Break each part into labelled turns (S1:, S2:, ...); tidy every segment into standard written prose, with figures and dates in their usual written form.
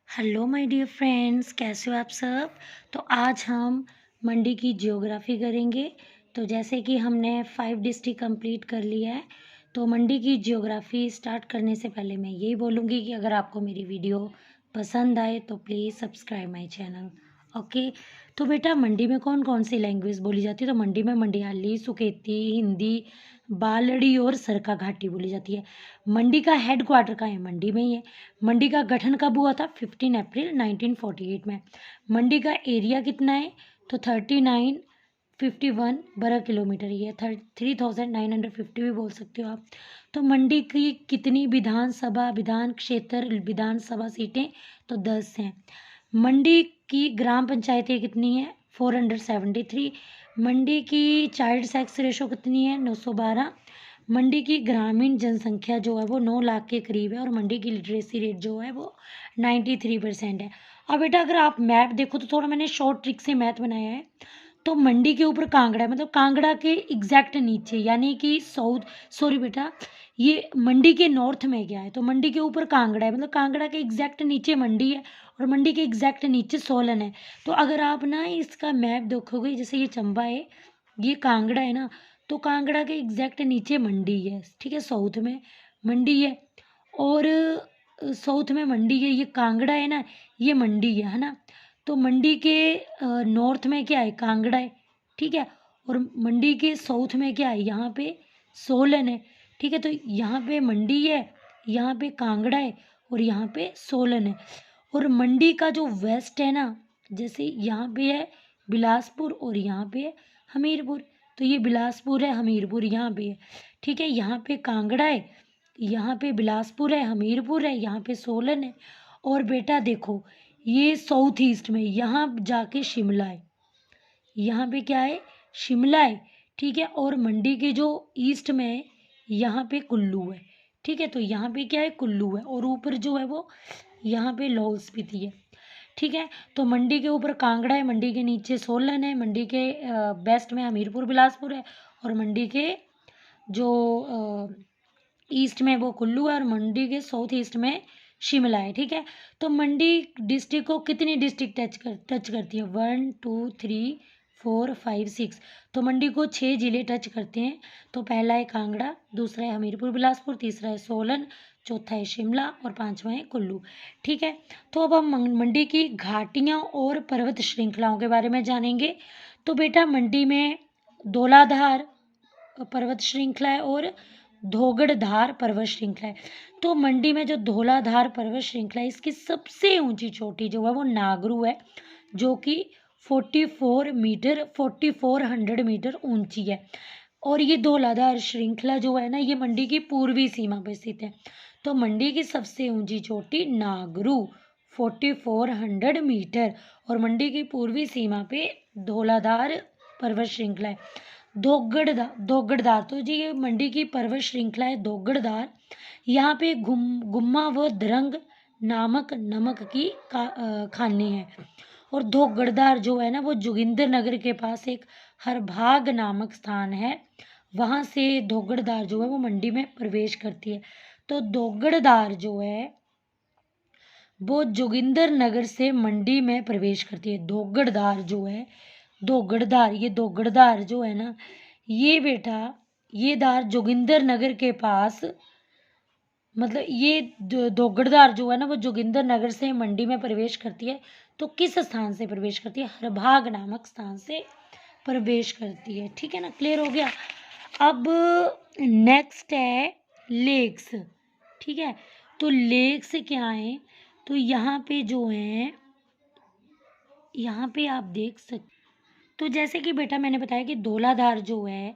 S1: Hello my dear friends, कैसे हो आप सब। तो आज हम मंडी की ज्योग्राफी करेंगे। तो जैसे कि हमने 5 डिस्ट्रिक्ट कंप्लीट कर लिया है, तो मंडी की ज्योग्राफी स्टार्ट करने से पहले मैं यही बोलूँगी कि अगर आपको मेरी वीडियो पसंद आए तो please subscribe my channel. Okay. तो बेटा, मंडी में कौन कौन सी लैंग्वेज बोली जाती है? तो मंडी में मंडियाली, सुकेती, हिंदी, बालड़ी और सरका घाटी बोली जाती है। मंडी का हेड क्वार्टर कहाँ है? मंडी में ही है। मंडी का गठन कब हुआ था? 15 अप्रैल 1948 में। मंडी का एरिया कितना है? तो 3951 वर्ग किलोमीटर, ये 3950 भी बोल सकते हो आप। तो मंडी की कितनी विधान क्षेत्र विधानसभा सीटें? तो 10 हैं। मंडी की ग्राम पंचायतें कितनी है? 473। मंडी की चाइल्ड सेक्स रेशो कितनी है? 912। मंडी की ग्रामीण जनसंख्या जो है वो 9 लाख के करीब है और मंडी की लिटरेसी रेट जो है वो 93% है। अब बेटा, अगर आप मैप देखो तो थोड़ा मैंने शॉर्ट ट्रिक से मैथ बनाया है। तो मंडी के ऊपर कांगड़ा है, मतलब कांगड़ा के एग्जैक्ट नीचे, यानी कि साउथ, सॉरी बेटा, ये मंडी के नॉर्थ में गया है। तो मंडी के ऊपर कांगड़ा है, मतलब कांगड़ा के एग्जैक्ट नीचे मंडी है और मंडी के एग्जैक्ट नीचे सोलन है। तो अगर आप ना इसका मैप देखोगे, जैसे ये चंबा है, ये कांगड़ा है ना, तो कांगड़ा के एग्जैक्ट नीचे मंडी है। ठीक है, साउथ में मंडी है और साउथ में मंडी है। ये कांगड़ा है ना, ये मंडी है ना। तो मंडी के नॉर्थ में क्या है? कांगड़ा है। ठीक है। और मंडी के साउथ में क्या है? यहाँ पे सोलन है। ठीक है। तो यहाँ पे मंडी है, यहाँ पे कांगड़ा है और यहाँ पे सोलन है। और मंडी का जो वेस्ट है ना, जैसे यहाँ पे है बिलासपुर और यहाँ पे है हमीरपुर। तो ये बिलासपुर है, हमीरपुर यहाँ पे है। ठीक है। यहाँ पे कांगड़ा है, यहाँ पे बिलासपुर है, हमीरपुर है, यहाँ पे सोलन है। और बेटा देखो, ये साउथ ईस्ट में यहाँ जाके शिमला है। यहाँ पे क्या है? शिमला है। ठीक है। और मंडी के जो ईस्ट में है, यहाँ पे कुल्लू है। ठीक है। तो यहाँ पे क्या है? कुल्लू है। और ऊपर जो है वो यहाँ पे लाहौल स्पीति है। ठीक है। तो मंडी के ऊपर कांगड़ा है, मंडी के नीचे सोलन है, मंडी के वेस्ट में हमीरपुर बिलासपुर है और मंडी के जो ईस्ट में वो कुल्लू है और मंडी के साउथ ईस्ट में शिमला है। ठीक है। तो मंडी डिस्ट्रिक्ट को कितनी डिस्ट्रिक्ट टच करती है? 1 2 3 4 5 6। तो मंडी को 6 जिले टच करते हैं। तो पहला है कांगड़ा, दूसरा है हमीरपुर बिलासपुर, तीसरा है सोलन, चौथा है शिमला और पांचवा है कुल्लू। ठीक है। तो अब हम मंडी की घाटियाँ और पर्वत श्रृंखलाओं के बारे में जानेंगे। तो बेटा, मंडी में धौलाधार पर्वत श्रृंखला है और धोगड़धार पर्वत श्रृंखला है। तो मंडी में जो धौलाधार पर्वत श्रृंखला है, इसकी सबसे ऊंची चोटी जो है वो नागरू है, जो कि 4400 मीटर ऊंची है। और ये धौलाधार श्रृंखला जो है ना, ये मंडी की पूर्वी सीमा पर स्थित है। तो मंडी की सबसे ऊंची चोटी नागरू 4400 मीटर और मंडी की पूर्वी सीमा पे धौलाधार पर्वत श्रृंखला है। दोगड़दार, तो जी ये मंडी की पर्वत श्रृंखला है दोगड़दार। यहाँ पे गुम्मा व दरंग नामक नमक की खाने हैं। और दोगड़दार जो है ना, वो जोगिंदर नगर के पास एक हरभाग नामक स्थान है, वहाँ से दोगड़दार जो है वो मंडी में प्रवेश करती है। तो दोगड़दार जो है वो जोगिंदर नगर से मंडी में प्रवेश करती है। दोगड़दार जो है, दोगड़दार जो है ना, ये बेटा, ये दार जोगिंदर नगर के पास, मतलब ये दोगड़दार जो है ना, वो जोगिंदर नगर से मंडी में प्रवेश करती है। तो किस स्थान से प्रवेश करती है? हरभाग नामक स्थान से प्रवेश करती है। ठीक है ना, क्लियर हो गया। अब नेक्स्ट है लेक्स। ठीक है। तो लेक्स क्या है? तो यहाँ पे जो है, यहाँ पे आप देख सकते, तो जैसे कि बेटा मैंने बताया कि धौलाधार जो है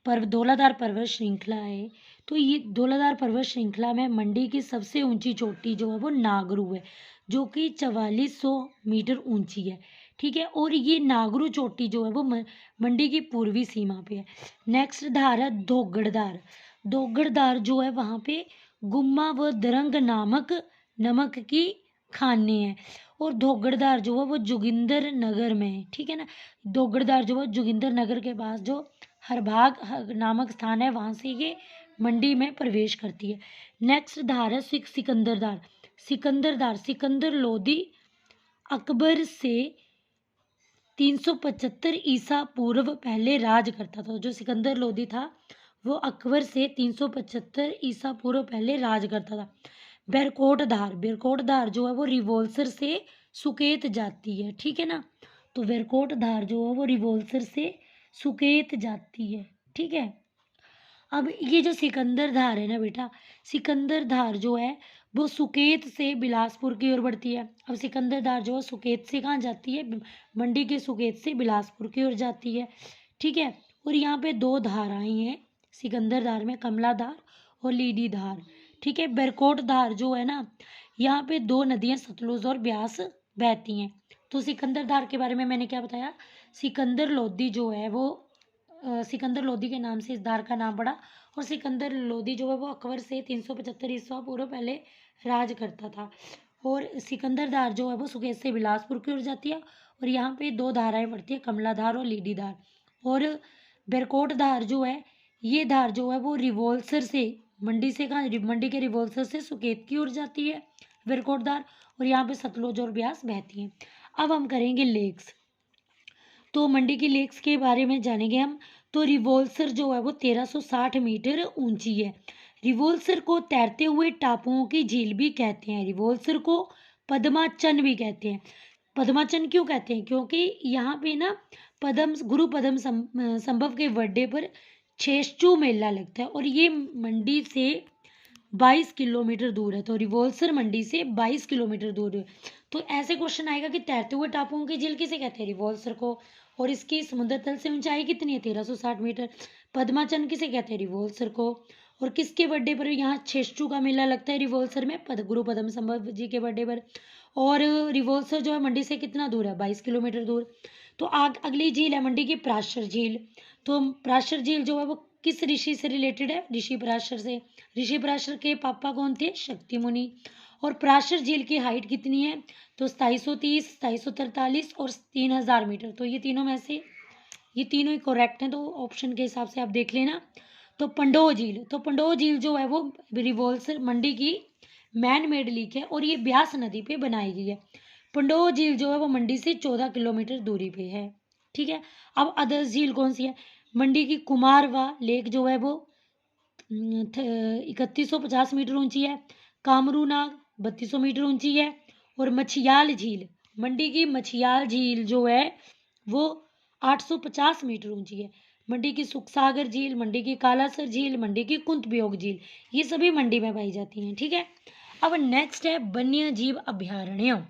S1: धौलाधार पर्वत श्रृंखला है। तो ये धौलाधार पर्वत श्रृंखला में मंडी की सबसे ऊंची चोटी जो है वो नागरू है, जो कि 4400 मीटर ऊंची है। ठीक है। और ये नागरू चोटी जो है वो मंडी की पूर्वी सीमा पे है। नेक्स्ट धार है दोगड़दार। दोगड़दार जो है, वहाँ पे गुम्मा व दरंग नामक नमक की खाने हैं। और दोगड़दार जो है वो जोगिंदर नगर में है। ठीक है ना। दोगड़दार जो है जोगिंदर नगर के पास जो हरभाग नामक स्थान है, वहाँ से ये मंडी में प्रवेश करती है। नेक्स्ट धार है सिकंदरधार। सिकंदरदार, सिकंदर लोदी अकबर से 375 ईसा पूर्व पहले राज करता था। जो सिकंदर लोदी था वो अकबर से 375 ईसा पूर्व पहले राज करता था। बेरकोटधार, बेरकोटधार जो है वो रिवोल्सर से सुकेत जाती है, ठीक है ना। तो बेरकोटधार जो है वो रिवोल्सर से सुकेत जाती है, ठीक है। अब ये जो सिकंदरधार है ना बेटा, सिकंदरधार जो है वो सुकेत से बिलासपुर की ओर बढ़ती है। अब सिकंदरधार जो है सुकेत से कहाँ जाती है, मंडी के सुकेत से बिलासपुर की ओर जाती है, ठीक है। और यहाँ पे दो धाराएं हैं सिकंदरधार में, कमलाधार और लीडी धार, ठीक है। बेरकोट धार जो है ना, यहाँ पे दो नदियाँ सतलुज और ब्यास बहती हैं। तो सिकंदरधार के बारे में मैंने क्या बताया, सिकंदर लोदी जो है वो सिकंदर लोदी के नाम से इस धार का नाम पड़ा। और सिकंदर लोदी जो है वो अकबर से 375 ईस्वा पूर्व पहले राज करता था। और सिकंदर धार जो है वो सुकेत से बिलासपुर की ओर जाती है। और यहाँ पे दो धाराएं पड़ती है, कमला धार और लीडी धार। और बेरकोट धार जो है, ये धार जो है वो रिवोल्सर से, मंडी से कहाँ, मंडी के रिवोल्सर से सुकेत की ओर जाती है बेरकोट धार। और यहाँ पे सतलुज और ब्यास बहती हैं। अब हम करेंगे लेक्स। तो मंडी की लेक्स के बारे में जानेंगे हम। तो रिवोल्सर जो है वो 1360 मीटर ऊंची है। रिवोल्सर को तैरते हुए टापुओं की झील भी कहते हैं। रिवोल्सर को पद्माचन भी कहते हैं। पद्माचन क्यों कहते हैं, क्योंकि यहाँ पे ना पद्म गुरु पद्म संभव के बर्थडे पर छेश्चू मेला लगता है। और ये मंडी से 22 किलोमीटर दूर है। तो रिवोल्सर मंडी से 22 किलोमीटर दूर है। तो ऐसे क्वेश्चन आएगा कि तैरते हुए टापुओं की झील किसे कहते हैं, रिवोल्सर को। और इसकी समुद्र तल से ऊंचाई कितनी है, 1360 मीटर। पद्माचन किसे कहते हैं, रिवोल्सर को। और किसके बर्थडे पर यहाँ छेश्चू का मेला लगता है रिवोल्सर में, गुरु पद्म संभव जी के बर्थडे पर। और रिवोल्सर जो है मंडी से कितना दूर है, 22 किलोमीटर दूर। तो अगली झील है मंडी की पराशर झील। तो पराशर झील जो है वो किस ऋषि से रिलेटेड है, ऋषि पराशर से। ऋषि पराशर के पापा कौन थे, शक्ति मुनि। और पराशर झील की हाइट कितनी है, तो 2730, 2743 और 3000 मीटर। तो ये तीनों में से ये तीनों ही करेक्ट हैं, तो ऑप्शन के हिसाब से आप देख लेना। तो पंडोह झील, तो पंडोह झील जो है वो रिवोल्सर मंडी की मैन मेड लेक है। और ये ब्यास नदी पे बनाई गई है। पंडोह झील जो है वो मंडी से 14 किलोमीटर दूरी पे है, ठीक है। अब अदर्स झील कौन सी है, मंडी की कुमारवा लेक जो है वो 3150 मीटर ऊंची है। कामरू नाग 3200 मीटर ऊंची है। और मछियाल झील, मंडी की मछियाल झील जो है वो 850 मीटर ऊंची है। मंडी की सुखसागर झील, मंडी की कालासर झील, मंडी की कुंतबियोग झील, ये सभी मंडी में पाई जाती हैं, ठीक है। अब नेक्स्ट है वन्य जीव अभयारण्य।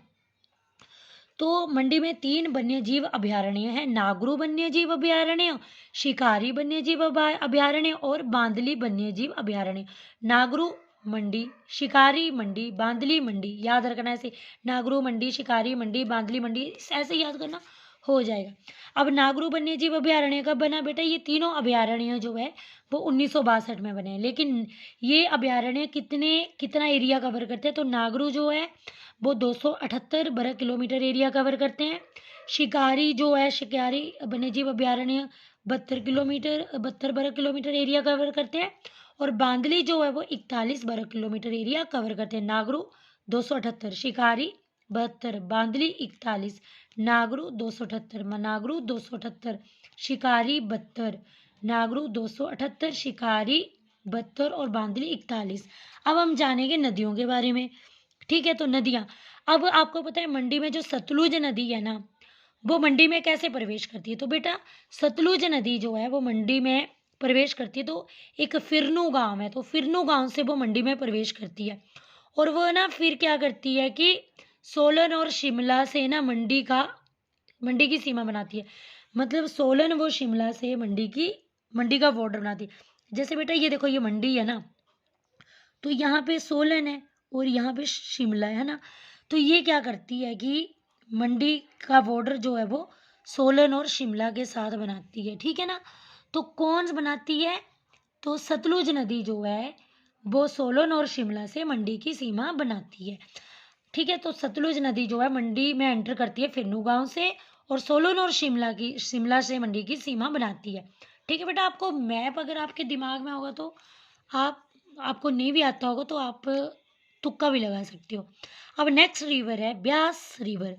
S1: तो मंडी में 3 वन्य जीव अभयारण्य है, नागरू वन्य जीव अभयारण्य, शिकारी वन्य जीव अभयारण्य और बांदली वन्य जीव अभयारण्य। नागरू मंडी, शिकारी मंडी, बांदली मंडी, याद रखना ऐसे, नागरू मंडी, शिकारी मंडी, बांदली मंडी, ऐसे याद करना हो जाएगा। अब नागरू वन्य जीव अभयारण्य कब बना बेटा, ये तीनों अभयारण्य जो है वो 1962 में बने हैं। लेकिन ये अभयारण्य कितना एरिया कवर करते हैं, तो नागरू जो है वो 278 वर्ग किलोमीटर एरिया कवर करते हैं। शिकारी जो है, शिकारी वन्यजीव अभयारण्य 72 वर्ग किलोमीटर एरिया कवर करते हैं। और बांदली जो है वो 41 वर्ग किलोमीटर एरिया कवर करते हैं। नागरू 278, शिकारी 72, बांदली 41, नागरू 278, नागरू 278, शिकारी 72, नागरू 278, शिकारी 72 और बांदली 41। अब हम जानेंगे नदियों के बारे में, ठीक है। तो नदियाँ, अब आपको पता है मंडी में जो सतलुज नदी है ना, वो मंडी में कैसे प्रवेश करती है, तो बेटा सतलुज नदी जो है वो मंडी में प्रवेश करती है। तो एक फिरनू गांव है, तो फिरनू गांव से वो मंडी में प्रवेश करती है। और वो ना फिर क्या करती है कि सोलन और शिमला से ना मंडी की सीमा बनाती है। मतलब सोलन वो शिमला से मंडी का बॉर्डर बनाती है। जैसे बेटा ये देखो, ये मंडी है ना, तो यहाँ पे सोलन है और यहाँ पे शिमला है ना। तो ये क्या करती है कि मंडी का बॉर्डर जो है वो सोलन और शिमला के साथ बनाती है, ठीक है ना। तो कौन बनाती है, तो सतलुज नदी जो है वो सोलन और शिमला से मंडी की सीमा बनाती है, ठीक है। तो सतलुज नदी जो है मंडी में एंटर करती है फिरनू गांव से, और सोलन और शिमला से मंडी की सीमा बनाती है, ठीक है बेटा। आपको मैप अगर आपके दिमाग में होगा तो आपको नहीं भी आता होगा तो आप तुक्का भी लगा सकते हो। अब नेक्स्ट रिवर है ब्यास रिवर।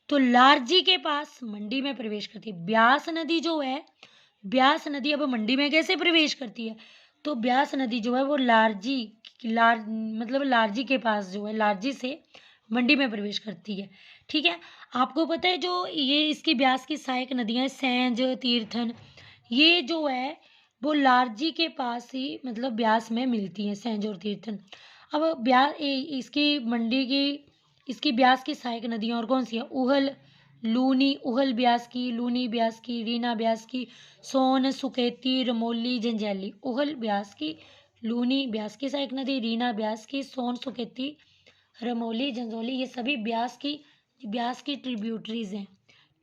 S1: तो लारजी के पास मंडी में प्रवेश करती है। ब्यास नदी जो है, ब्यास नदी अब मंडी में कैसे प्रवेश करती है? तो ब्यास नदी जो है वो मतलब लारजी के पास जो है, लारजी से मंडी में प्रवेश करती है। ठीक है, आपको पता है जो ये इसकी ब्यास की सहायक नदियां सैंज, तीर्थन, ये जो है वो लारजी के पास ही मतलब ब्यास में मिलती हैं, सैंज और तीर्थन। अब इसकी मंडी की, इसकी ब्यास की सहायक नदियां और कौन सी है? उहल, लूनी, उहल ब्यास की, लूनी ब्यास की, रीना ब्यास की, सोन, सुकेती, रमोली, जंजैली। उहल ब्यास की, लूनी ब्यास की सहायक नदी, रीना ब्यास की, सोन, सुकेती, रमोली, जंजौली, ये सभी ब्यास की ट्रिब्यूटरीज हैं।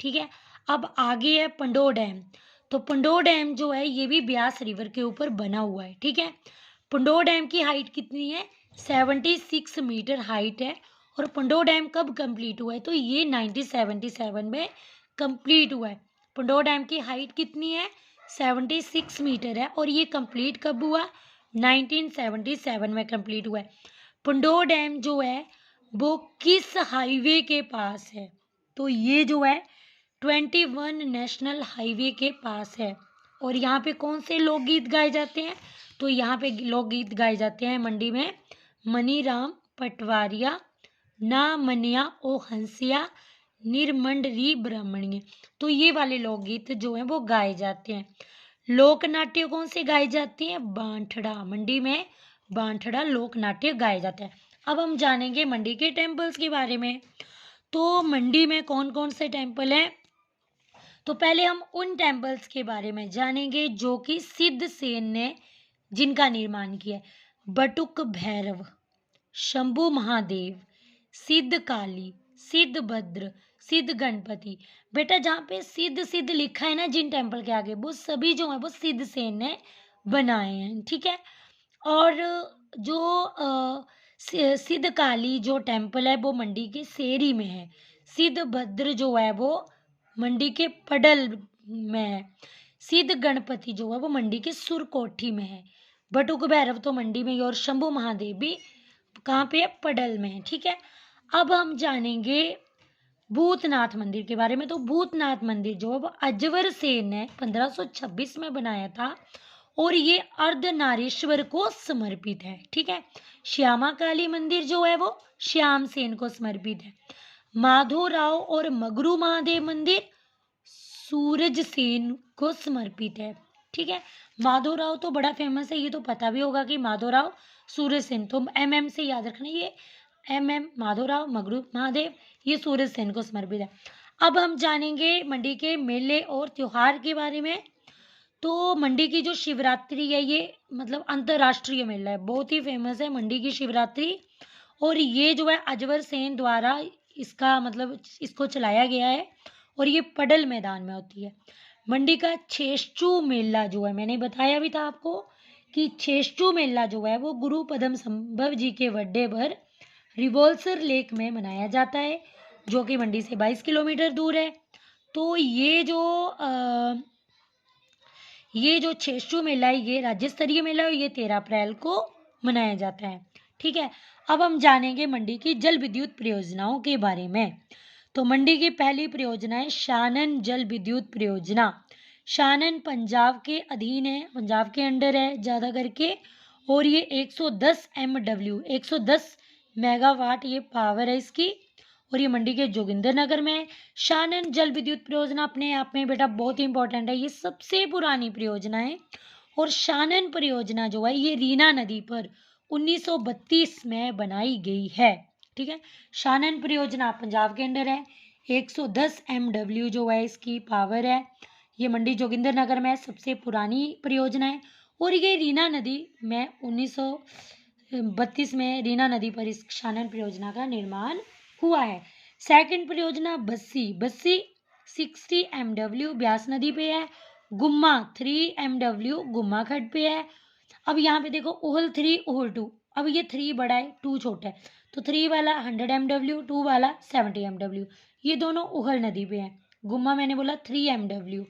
S1: ठीक है, अब आगे है पंडो डैम। तो पंडो डैम जो है ये भी ब्यास रिवर के ऊपर बना हुआ है। ठीक है, पंडो डैम की हाइट कितनी है? 76 मीटर हाइट है। और पंडो डैम कब कंप्लीट हुआ है? तो ये 1977 में कंप्लीट हुआ है। पंडो डैम की हाइट कितनी है? 76 मीटर है। और ये कंप्लीट कब हुआ? 1977 में कंप्लीट हुआ है। पंडो डैम जो है वो किस हाईवे के पास है? तो ये जो है 21 नेशनल हाईवे के पास है। और यहाँ पे कौन से लोकगीत गाए जाते हैं? तो यहाँ पे लोकगीत गाए जाते हैं मंडी में, मनीराम पटवारिया, ना मनिया ओ हंसिया, निर्मंड री ब्राह्मणीय। तो ये वाले लोकगीत जो हैं वो गाए जाते हैं। लोक नाट्य कौन से गाए जाते हैं? बांठड़ा, मंडी में बांठड़ा लोक नाट्य गाए जाता है। अब हम जानेंगे मंडी के टेम्पल्स के बारे में। तो मंडी में कौन कौन से टेम्पल हैं? तो पहले हम उन टेम्पल्स के बारे में जानेंगे जो कि सिद्ध सेन ने जिनका निर्माण किया है। बटुक भैरव, शंभु महादेव, सिद्ध काली, सिद्ध भद्र, सिद्ध गणपति। बेटा जहाँ पे सिद्ध सिद्ध लिखा है ना जिन टेम्पल के आगे, वो सभी जो है वो सिद्ध सेन ने बनाए हैं। ठीक है, और जो सिद्ध काली जो टेम्पल है वो मंडी के सेरी में है। सिद्ध भद्र जो है वो मंडी के पडल में है। सिद्ध गणपति जो है वो मंडी के सुरकोठी में है। बटुक भैरव तो मंडी में ही, और शंभु महादेव भी कहाँ पे है? पडल में है। ठीक है, अब हम जानेंगे भूतनाथ मंदिर के बारे में। तो भूतनाथ मंदिर जो है वो अजवर सेन ने 1526 में बनाया था और ये अर्धनारीश्वर को समर्पित है। ठीक है, श्यामा काली मंदिर जो है वो श्याम सेन को समर्पित है। माधोराव और मगरू महादेव मंदिर सूरज सेन को समर्पित है। ठीक है, माधोराव तो बड़ा फेमस है, ये तो पता भी होगा कि माधोराव सूरज सेन, तो MM से याद रखना, ये MM माधोराव, मगरू महादेव, ये सूरज सेन को समर्पित है। अब हम जानेंगे मंडी के मेले और त्योहार के बारे में। तो मंडी की जो शिवरात्रि है ये मतलब अंतर्राष्ट्रीय मेला है, बहुत ही फेमस है मंडी की शिवरात्रि। और ये जो है अजवर सेन द्वारा इसका मतलब इसको चलाया गया है और ये पडल मैदान में होती है। मंडी का छेश्चू मेला जो है, मैंने बताया भी था आपको कि छेश्चू मेला जो है वो गुरु पदम संभव जी के बर्थडे पर रिवोल्सर लेक में मनाया जाता है, जो कि मंडी से 22 किलोमीटर दूर है। तो ये जो छेश्चू मेला है ये राज्य स्तरीय मेला है, ये 13 अप्रैल को मनाया जाता है। ठीक है, अब हम जानेंगे मंडी की जल विद्युत परियोजनाओं के बारे में। तो मंडी की पहली परियोजना है शानन जल विद्युत परियोजना। शानन पंजाब के अधीन है, पंजाब के अंडर है ज़्यादा करके, और ये 110 MW 110 मेगावाट ये पावर है इसकी, और ये मंडी के जोगिंदर नगर में है। शानन जल विद्युत परियोजना अपने आप में बेटा बहुत ही इंपॉर्टेंट है, ये सबसे पुरानी परियोजना है। और शानन परियोजना जो है ये रीना नदी पर 1932 में बनाई गई है। ठीक है, शानन परियोजना पंजाब के अंडर है, 110 MW जो है इसकी पावर है, ये मंडी जोगिंदर नगर में सबसे पुरानी परियोजना है। और ये रीना नदी में 1932 में रीना नदी पर इस शानन परियोजना का निर्माण हुआ है। सेकंड परियोजना बस्सी 60 MW ब्यास नदी पे है। गुम्मा 3 MW गुम्मा खड्ड पे है। अब यहाँ पे देखो उहल 3 उहल 2, अब ये 3 बड़ा है 2 छोटा है, तो 3 वाला 100 MW 2 वाला 70 MW, ये दोनों उहल नदी पे है। गुम्मा मैंने बोला 3 MW,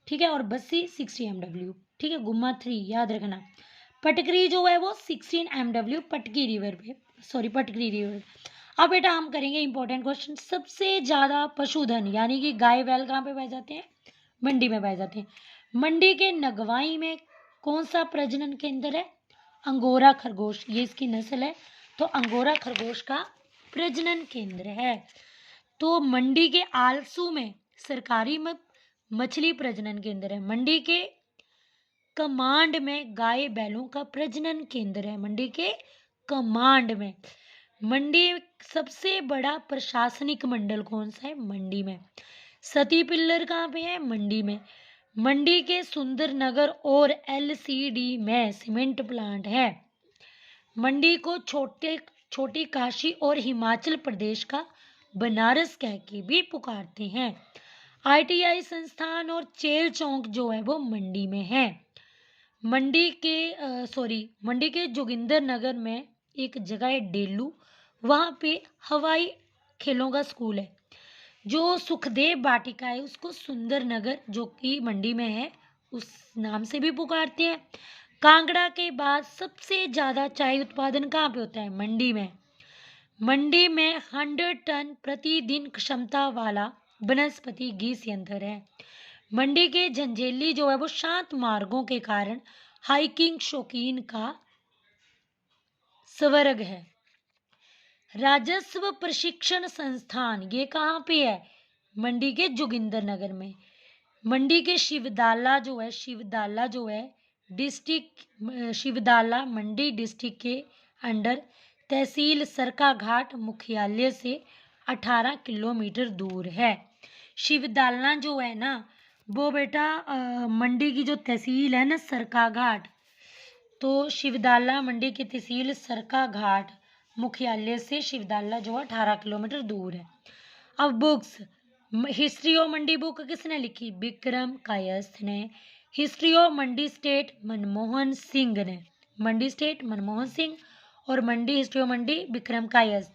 S1: ठीक है, और बस्सी 60 MW, ठीक है, गुम्मा 3 याद रखना। पटकरी जो है वो 16 MW पटकी रिवर पे सॉरी पटकरी रिवर। अब बेटा हम करेंगे इंपॉर्टेंट क्वेश्चन। सबसे ज़्यादा पशुधन यानी कि गाय बैल कहाँ पे पाए जाते हैं? मंडी में पाए जाते हैं। मंडी के नगवाई में कौन सा प्रजनन केंद्र है? अंगोरा खरगोश, ये इसकी नस्ल है, तो अंगोरा खरगोश का प्रजनन केंद्र है। तो मंडी के आलसू में सरकारी मछली प्रजनन केंद्र है। मंडी के कमांड में गाय बैलों का प्रजनन केंद्र है। मंडी के कमांड में। मंडी सबसे बड़ा प्रशासनिक मंडल कौन सा है? मंडी में। सती पिल्लर कहाँ पे है? मंडी में। मंडी के सुंदर नगर और LCD में सीमेंट प्लांट है। मंडी को छोटी काशी और हिमाचल प्रदेश का बनारस कह के भी पुकारते हैं। ITI संस्थान और चेल चौक जो है वो मंडी में है। मंडी के जोगिंदर नगर में एक जगह है डेलू, वहाँ पे हवाई खेलों का स्कूल है। जो सुखदेव वाटिका है उसको सुंदर नगर जो कि मंडी में है उस नाम से भी पुकारते हैं। कांगड़ा के बाद सबसे ज़्यादा चाय उत्पादन कहाँ पे होता है? मंडी में। मंडी में 100 टन प्रतिदिन क्षमता वाला वनस्पति घी संयंत्र है। मंडी के झंझेली जो है वो शांत मार्गों के कारण हाइकिंग शौकीन का स्वर्ग है। राजस्व प्रशिक्षण संस्थान ये कहाँ पे है? मंडी के जोगिंदर नगर में। मंडी के शिवदाला जो है डिस्ट्रिक्ट शिवदाला मंडी डिस्ट्रिक्ट के अंडर तहसील सरकाघाट मुख्यालय से 18 किलोमीटर दूर है। शिवदाला जो है ना वो बेटा मंडी की जो तहसील है ना सरकाघाट, तो शिवदाला मंडी की तहसील सरकाघाट मुख्यालय से शिवदाला जो है 18 किलोमीटर दूर है। अब books, history of Mandi book किसने लिखी? विक्रम कायस्थ ने। History of Mandi state Manmohan Singh ने। मंडी स्टेट मनमोहन सिंह और मंडी हिस्ट्री ऑफ मंडी विक्रम कायस्थ।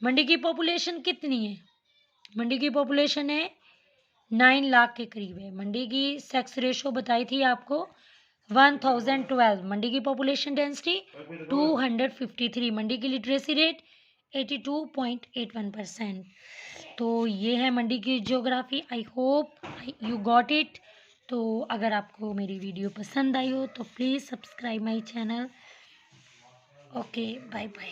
S1: मंडी की पॉपुलेशन कितनी है? मंडी की पॉपुलेशन है 9 लाख के करीब है। मंडी की सेक्स रेशो बताई थी आपको 1012। मंडी की पॉपुलेशन डेंसिटी 253। मंडी की लिटरेसी रेट 82.81%। तो ये है मंडी की geography. I hope you got it. तो अगर आपको मेरी वीडियो पसंद आई हो तो please subscribe my channel. Okay, bye bye.